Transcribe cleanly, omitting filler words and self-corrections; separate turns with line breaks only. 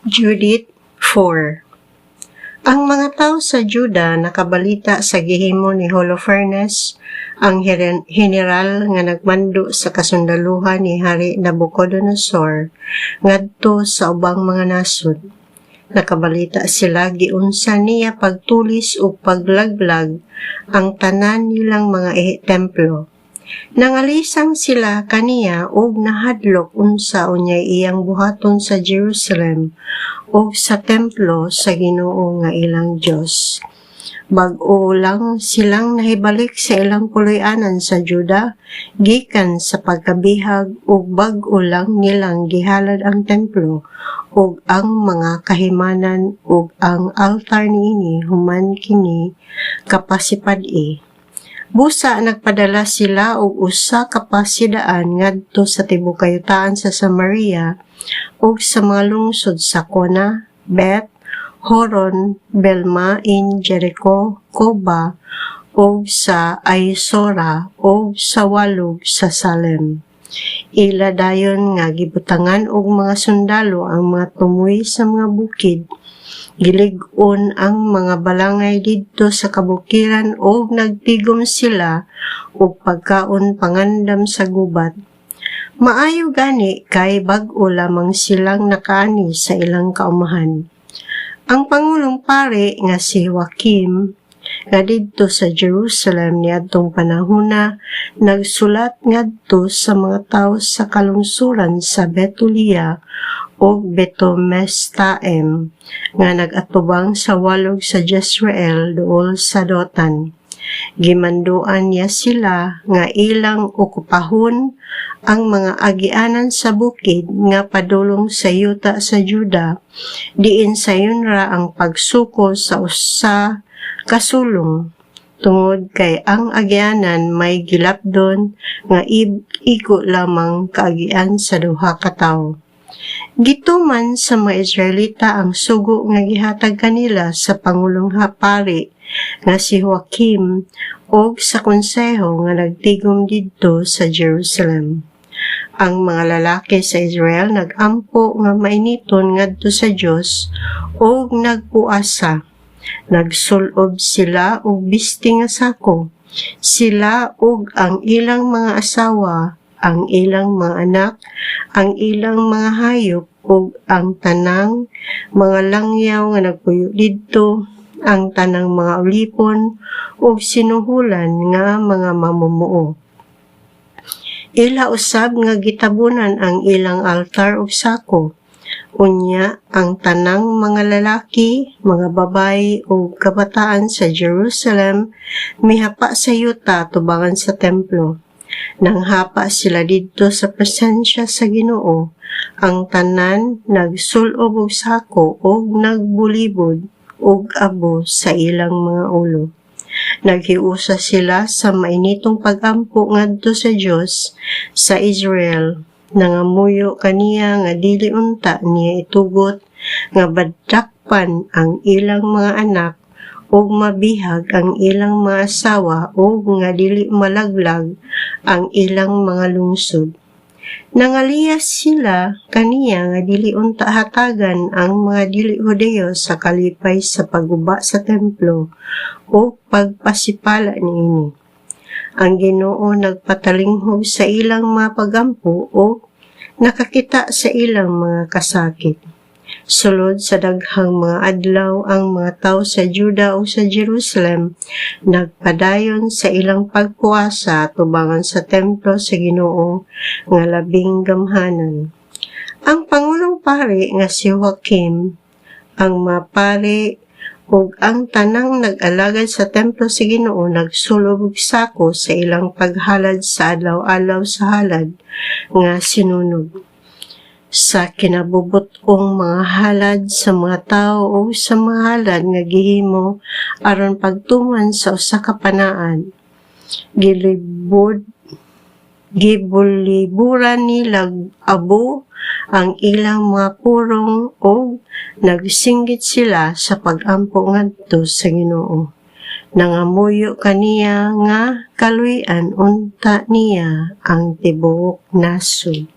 Judith 4. Ang mga tao sa Juda nakabalita sa gihimo ni Holofernes, ang general nga nagmando sa kasundaluhan ni Hari Nabucodonosor ngadto sa ubang mga nasod. Nakabalita sila giunsa niya pagtulis o paglaglag ang tanan nilang mga templo. Nangalisang sila kaniya og nahadlok unsa unyay iyang buhaton sa Jerusalem o sa templo sa Ginoo nga ilang Dios. Bag-o lang silang nahibalik sa ilang puloy-anan sa Juda gikan sa pagkabihag ug bag-o lang nilang gihalad ang templo ug ang mga kahimanan ug ang altar niini human kini kapasipad-i. Busa nagpadala sila og usa ka pasidaan ngadto sa tibuok kayutaan sa Samaria ug sa mga lungsod sa Kona, Beth, Horon, Belma in Jericho, Koba, ug sa Aisora ug sa walog sa Salem. Ila dayon nga gibutangan og mga sundalo ang mga tumoy sa mga bukid. Gilig-on ang mga balangay didto sa kabukiran ug nagtigom sila og pagkaon pangandam sa gubat. Maayo gani kay bag-o lamang silang nakaani sa ilang kaumahan. Ang Pangulong Pari nga si Joachim nga didto sa Jerusalem niadtong panahona nagsulat ngadto sa mga tawo sa kalungsuran sa Betulia o Betomestaem nga nagatubang sa walog sa Jezreel duol sa Dotan. Gimanduan niya sila nga ilang okupahon ang mga agianan sa bukid nga padulong sa yuta sa Juda, diin sayon ra ang pagsuko sa usa kasulong. Tungod kay ang agianan may gilapdon nga igo lamang kaagian sa duha ka tawo. Gituman sa mga Israelita ang sugo nga gihatag kanila sa Pangulong Pari nga si Joachim og sa konseho nga nagtigom didto sa Jerusalem. Ang mga lalaki sa Israel nagampo nga mainiton ngadto sa Dios og nagpuasa. Nagsulob sila og bisti nga sako. Sila og ang ilang mga asawa, ang ilang mga anak, ang ilang mga hayop ug ang tanang mga langyaw nga nagpuyo didto, ang tanang mga ulipon ug sinuhulan nga mga mamumuo. Ila usab nga gitabunan ang ilang altar ug sako. Unya ang tanang mga lalaki, mga babayi ug kabataan sa Jerusalem mihapa sa yuta tubangan sa templo. Nanghapa sila didto sa presensya sa Ginoo. Ang tanan nagsulob og sako ug nagbulibod ug abo sa ilang mga ulo. Naghiusa sila sa mainitong pag-ampo ngadto sa Dios sa Israel. Nangamuyo kaniya nga dili unta niya itugot nga badakpan ang ilang mga anak ug mabihag ang ilang mga asawa ug nga dili malaglag ang ilang mga lungsod. Nangaliyas sila kaniya nga dili unta hatagan ang mga dili Hudeyo sa kalipay sa pagguba sa templo o pagpasipala niini. Ang Ginoo nagpatalinghog sa ilang mga pagampo o nakakita sa ilang mga kasakit. Sulod sa daghang mga adlaw ang mga tawo sa Juda o sa Jerusalem nagpadayon sa ilang pagpuasa tubangan sa templo sa Ginoo nga labing gamhanan. Ang Pangulong Pari nga si Joachim, ang mga pari ug ang tanang nag-alagad sa templo sa Ginoo nagsulob og sako sa ilang paghalad sa adlaw-adlaw sa halad nga sinunog. Sa kinabubot-ong mga halad sa mga tao o sa mga halad nga gihimo aron pagtuman sa usa ka panaan. Gibuliburan nila abo ang ilang mga purong o nagsinggit sila sa pag-ampo ngadto sa Ginoo. Nangamuyo kaniya nga kaluy-an unta niya ang tibuok nasod.